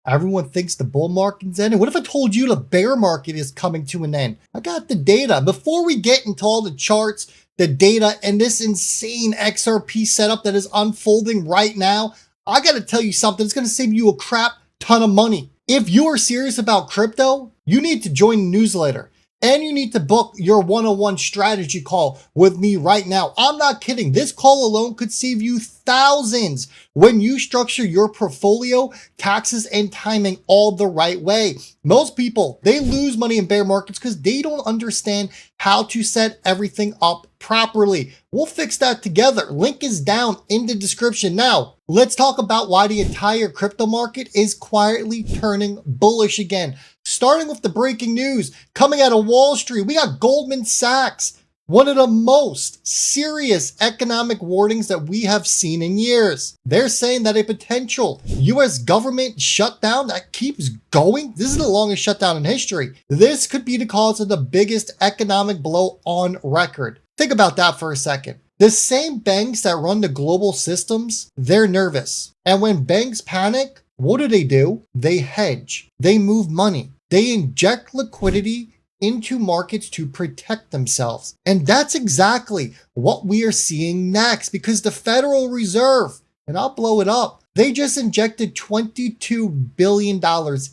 Everyone thinks the bull market's ending. What if I told you the bear market is coming to an end? I got the data. Before we get into all the charts, the data, and this insane XRP setup that is unfolding right now, I got to tell you something. It's going to save you a crap ton of money. If you are serious about crypto, you need to join the newsletter. And you need to book your one-on-one strategy call with me right now. I'm not kidding. This call alone could save you thousands when you structure your portfolio, taxes, and timing all the right way. Most people, they lose money in bear markets because they don't understand how to set everything up properly. We'll fix that together. Link is down in the description. Now, let's talk about why the entire crypto market is quietly turning bullish again. Starting with the breaking news coming out of Wall Street, we got Goldman Sachs, one of the most serious economic warnings that we have seen in years. They're saying that a potential US government shutdown that keeps going, this is the longest shutdown in history. This could be the cause of the biggest economic blow on record. Think about that for a second. The same banks that run the global systems, they're nervous. And when banks panic, what do? They hedge. They move money. They inject liquidity into markets to protect themselves. And that's exactly what we are seeing next, because the Federal Reserve, and I'll blow it up, they just injected $22 billion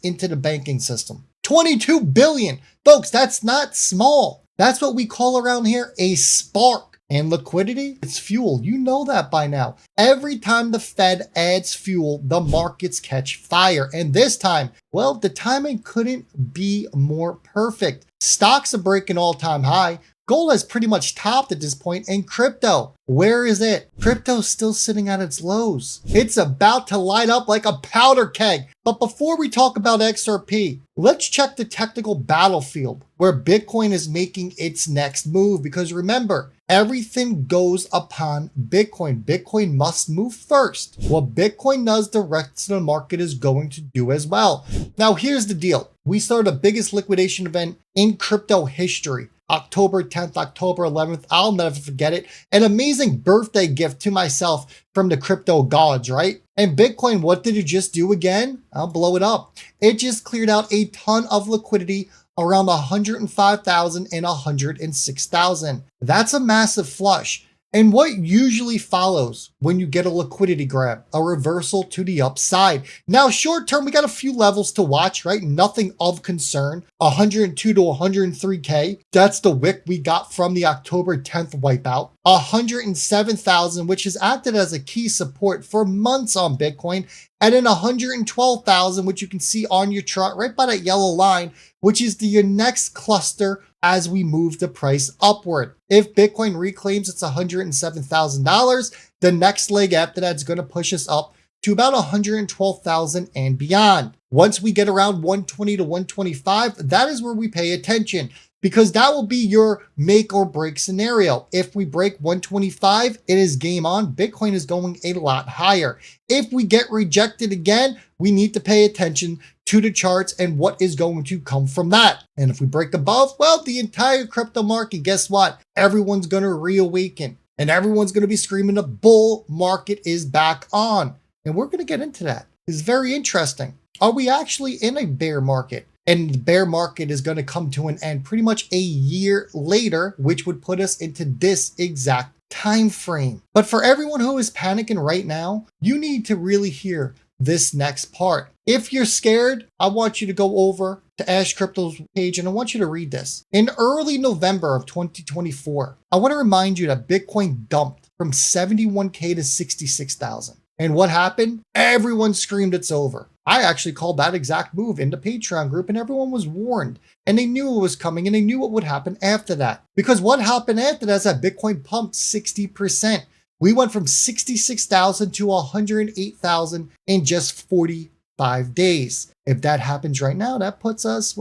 into the banking system. $22 billion. Folks, that's not small. That's what we call around here a spark. And liquidity, it's fuel. You know that by now. Every time the Fed adds fuel, the markets catch fire. And this time, well, the timing couldn't be more perfect. Stocks are breaking all-time high. Gold has pretty much topped at this point, and crypto, where is it? Crypto's still sitting at its lows. It's about to light up like a powder keg. But before we talk about XRP, let's check the technical battlefield where Bitcoin is making its next move. Because remember, everything goes upon Bitcoin. Bitcoin must move first. What Bitcoin does, the rest of the market is going to do as well. Now, here's the deal. We started the biggest liquidation event in crypto history. October 10th, October 11th, I'll never forget it. An amazing birthday gift to myself from the crypto gods, right? And Bitcoin, what did it just do again? I'll blow it up. It just cleared out a ton of liquidity around 105,000 and 106,000. That's a massive flush. And what usually follows when you get a liquidity grab? A reversal to the upside. Now, short term, we got a few levels to watch, right? Nothing of concern. 102 to 103K. That's the wick we got from the October 10th wipeout. 107,000, which has acted as a key support for months on Bitcoin. And then 112,000, which you can see on your chart right by that yellow line, which is your next cluster as we move the price upward. If Bitcoin reclaims its $107,000, the next leg after that is going to push us up to about 112,000 and beyond. Once we get around 120 to 125, that is where we pay attention, because that will be your make or break scenario. If we break 125, it is game on. Bitcoin is going a lot higher. If we get rejected again, we need to pay attention to the charts and what is going to come from that. And if we break above, well, the entire crypto market, guess what? Everyone's going to reawaken and everyone's going to be screaming the bull market is back on. And we're going to get into that. It's very interesting. Are we actually in a bear market? And the bear market is going to come to an end pretty much a year later, which would put us into this exact time frame. But for everyone who is panicking right now, you need to really hear this next part. If you're scared, I want you to go over to Ash Crypto's page and I want you to read this. In early November of 2024, I want to remind you that Bitcoin dumped from 71K to 66,000. And what happened? Everyone screamed it's over. I actually called that exact move in the Patreon group, and everyone was warned and they knew it was coming and they knew what would happen after that. Because what happened after that is that Bitcoin pumped 60%. We went from 66,000 to 108,000 in just 45 days. If that happens right now, that puts us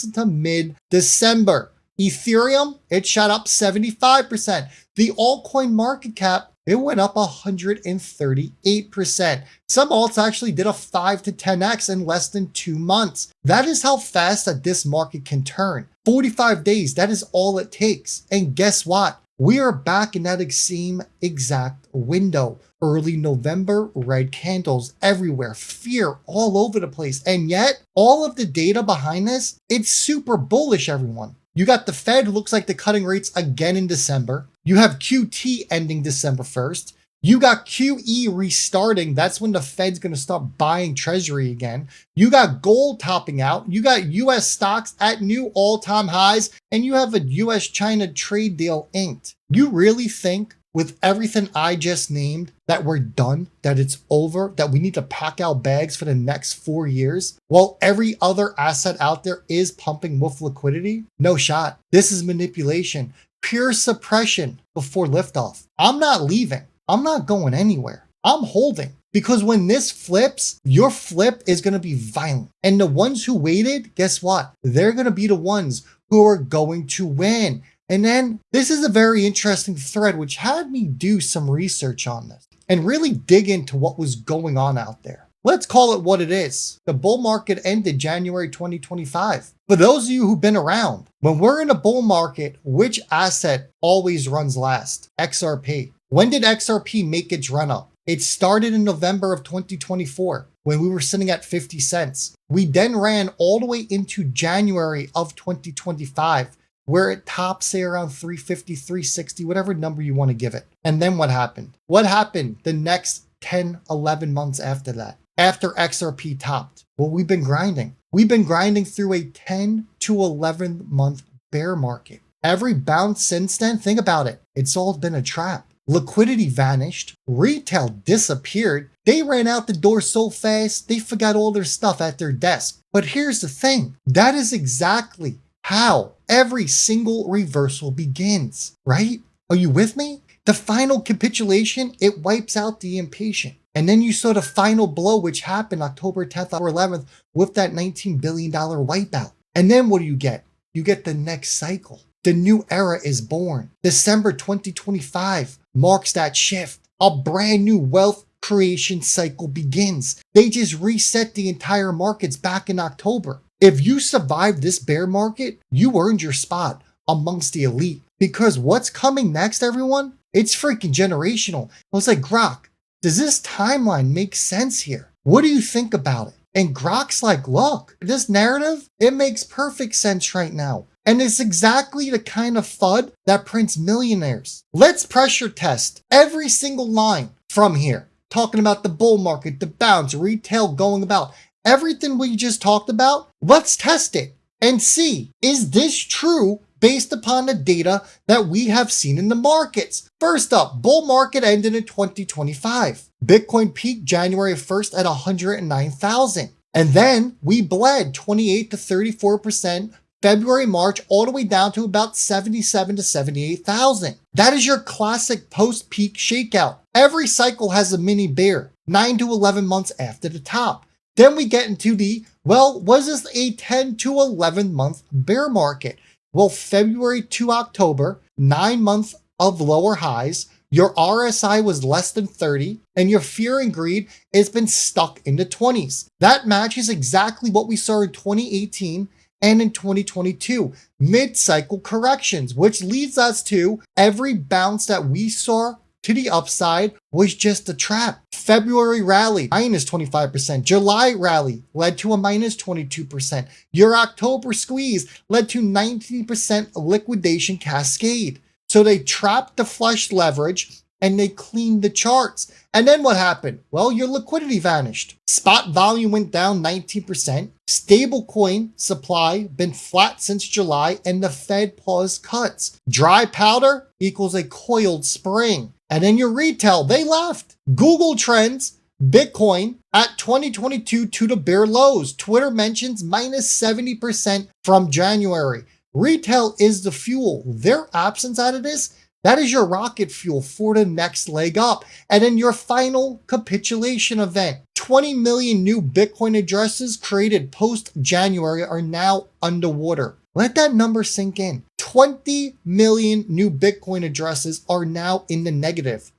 into mid-December. Ethereum, it shot up 75%. The altcoin market cap, it went up 138%. Some alts actually did a 5 to 10x in less than 2 months. That is how fast that this market can turn. 45 days, that is all it takes. And guess what? We are back in that same exact window. Early November, red candles everywhere, fear all over the place. And yet, all of the data behind this, it's super bullish, everyone. You got the Fed, looks like the cutting rates again in December. You have QT ending December 1st. You got QE restarting. That's when the Fed's going to start buying Treasury again. You got gold topping out. You got US stocks at new all-time highs. And you have a US-China trade deal inked. You really think with everything I just named that we're done, that it's over, that we need to pack our bags for the next 4 years while every other asset out there is pumping with liquidity? No shot. This is manipulation, pure suppression before liftoff. I'm not leaving. I'm not going anywhere. I'm holding, because when this flips, your flip is going to be violent. And the ones who waited, guess what? They're going to be the ones who are going to win. And then this is a very interesting thread, which had me do some research on this and really dig into what was going on out there. Let's call it what it is. The bull market ended January 2025. For those of you who've been around, when we're in a bull market, which asset always runs last? XRP. When did XRP make its run up? It started in November of 2024 when we were sitting at 50 cents. We then ran all the way into January of 2025, where it topped, say, around 350, 360, whatever number you want to give it. And then what happened? What happened the next 10, 11 months after that? After XRP topped? Well, we've been grinding. We've been grinding through a 10 to 11 month bear market. Every bounce since then, think about it. It's all been a trap. Liquidity vanished. Retail disappeared. They ran out the door so fast, they forgot all their stuff at their desk. But here's the thing. That is exactly how every single reversal begins, right? Are you with me? The final capitulation, it wipes out the impatient. And then you saw the final blow, which happened October 10th or 11th with that $19 billion wipeout. And then what do? You get the next cycle. The new era is born. December 2025 marks that shift. A brand new wealth creation cycle begins. They just reset the entire markets back in October. If you survived this bear market, you earned your spot amongst the elite. Because what's coming next, everyone? It's freaking generational. I was like, Grok, does this timeline make sense here? What do you think about it? And Grok's like, look, this narrative, it makes perfect sense right now. And it's exactly the kind of FUD that prints millionaires. Let's pressure test every single line from here. Talking about the bull market, the bounce, retail going about, everything we just talked about. Let's test it and see, is this true based upon the data that we have seen in the markets? First up, bull market ended in 2025. Bitcoin peaked January 1st at 109,000. And then we bled 28 to 34%. February, March, all the way down to about 77 to 78,000. That is your classic post-peak shakeout. Every cycle has a mini bear, 9 to 11 months after the top. Then we get into was this a 10 to 11 month bear market? Well, February to October, 9 months of lower highs. Your RSI was less than 30, and your fear and greed has been stuck in the 20s. That matches exactly what we saw in 2018 and in 2022, mid-cycle corrections, which leads us to every bounce that we saw to the upside was just a trap. February rally, minus 25%. July rally led to a minus 22%. Your October squeeze led to 19% liquidation cascade. So they trapped the flush leverage and they cleaned the charts. And then what happened? Well, your liquidity vanished. Spot volume went down 19%. Stablecoin supply been flat since July, and the Fed paused cuts. Dry powder equals a coiled spring. And then your retail, they left. Google trends, Bitcoin at 2022 to the bear lows. Twitter mentions minus 70% from January. Retail is the fuel. Their absence out of this, that is your rocket fuel for the next leg up. And then your final capitulation event. 20 million new Bitcoin addresses created post-January are now underwater. Let that number sink in. 20 million new Bitcoin addresses are now in the negative.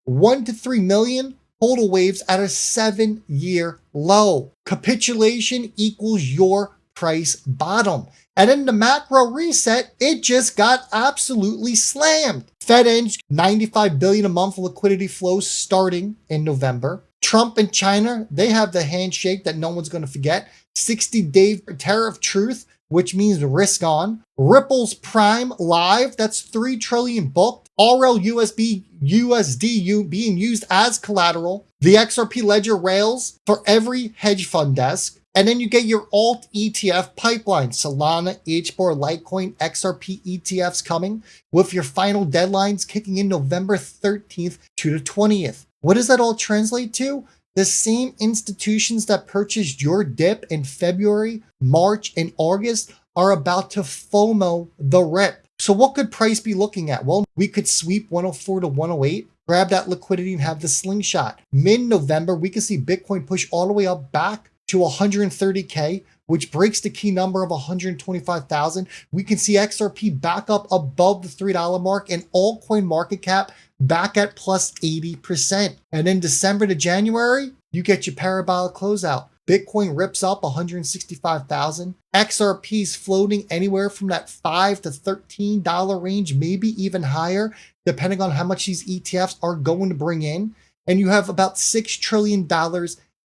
1 to 3 million total waves at a 7-year low. Capitulation equals your price bottom. And in the macro reset, it just got absolutely slammed. Fed ends 95 billion a month liquidity flows starting in November. Trump and China, they have the handshake that no one's going to forget. 60-day tariff truce, which means risk on. Ripple's Prime live, that's 3 trillion booked. RL USD being used as collateral. The XRP ledger rails for every hedge fund desk. And then you get your alt ETF pipeline, Solana, HBAR, Litecoin, XRP ETFs coming with your final deadlines kicking in November 13th to the 20th. What does that all translate to? The same institutions that purchased your dip in February, March, and August are about to FOMO the rip. So what could price be looking at? Well, we could sweep 104 to 108, grab that liquidity and have the slingshot. Mid-November, we could see Bitcoin push all the way up back to 130K, which breaks the key number of 125,000. We can see XRP back up above the $3 mark and altcoin market cap back at plus 80%. And in December to January, you get your parabolic closeout. Bitcoin rips up 165,000. XRP's floating anywhere from that $5 to $13 range, maybe even higher, depending on how much these ETFs are going to bring in. And you have about $6 trillion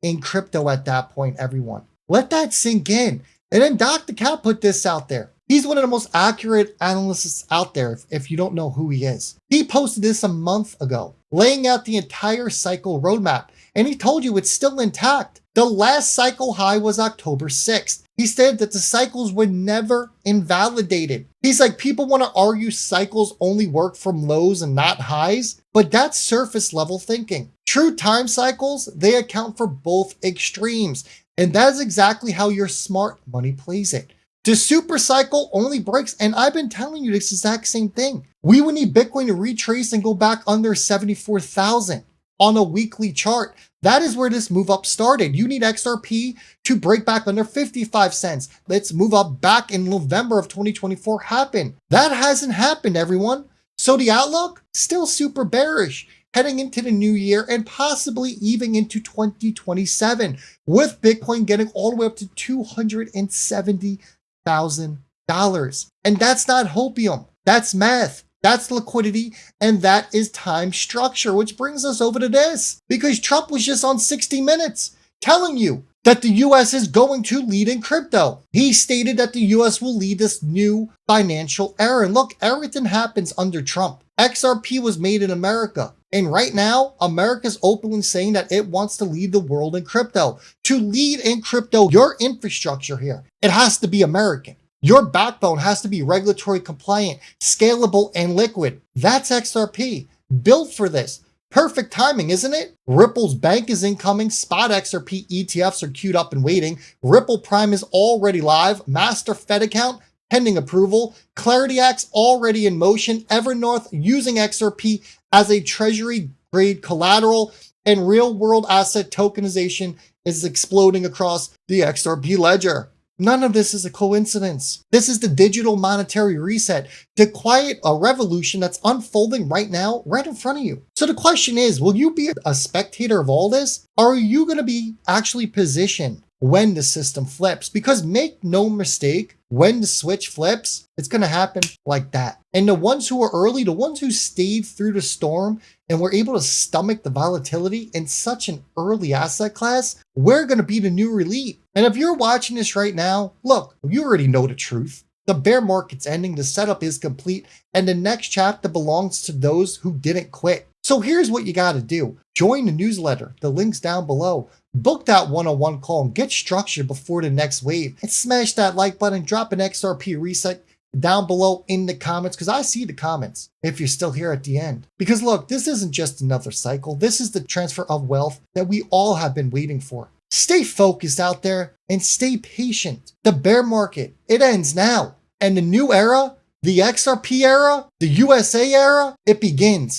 in crypto at that point, everyone. Let that sink in. And then Dr. Cat put this out there. He's one of the most accurate analysts out there if you don't know who he is. He posted this a month ago, laying out the entire cycle roadmap, and he told you it's still intact. The last cycle high was October 6th. He said that the cycles were never invalidated. He's like, people want to argue cycles only work from lows and not highs, but that's surface level thinking. True time cycles, they account for both extremes. And that is exactly how your smart money plays it. The super cycle only breaks, and I've been telling you this exact same thing. We would need Bitcoin to retrace and go back under 74,000 on a weekly chart. That is where this move up started. You need XRP to break back under 55 cents. Let's move up back in November of 2024 happen. That hasn't happened, everyone. So the outlook, still super bearish heading into the new year and possibly even into 2027 with Bitcoin getting all the way up to $270,000. And that's not hopium. That's math. That's liquidity, and that is time structure, which brings us over to this. Because Trump was just on 60 Minutes telling you that the US is going to lead in crypto. He stated that the US will lead this new financial era. And look, everything happens under Trump. XRP was made in America. And right now, America's openly saying that it wants to lead the world in crypto. To lead in crypto, your infrastructure here, it has to be American. Your backbone has to be regulatory compliant, scalable, and liquid. That's XRP, built for this. Perfect timing, isn't it? Ripple's bank is incoming. Spot XRP ETFs are queued up and waiting. Ripple Prime is already live. Master Fed account pending approval. Clarity Act's already in motion. Evernorth using XRP as a treasury grade collateral. And real world asset tokenization is exploding across the XRP ledger. None of this is a coincidence. This is the digital monetary reset to quiet a revolution that's unfolding right now, right in front of you. So the question is, will you be a spectator of all this? Or are you going to be actually positioned when the system flips? Because make no mistake, when the switch flips, it's going to happen like that. And the ones who are early, the ones who stayed through the storm and were able to stomach the volatility in such an early asset class, we're going to be the new elite. And if you're watching this right now, look, you already know the truth. The bear market's ending, the setup is complete, and the next chapter belongs to those who didn't quit. So here's what you got to do. Join the newsletter. The link's down below. Book that one-on-one call and get structured before the next wave. And smash that like button. Drop an XRP reset down below in the comments, because I see the comments if you're still here at the end. Because look, this isn't just another cycle. This is the transfer of wealth that we all have been waiting for. Stay focused out there and stay patient. The bear market, it ends now. And the new era, the XRP era, the USA era, it begins.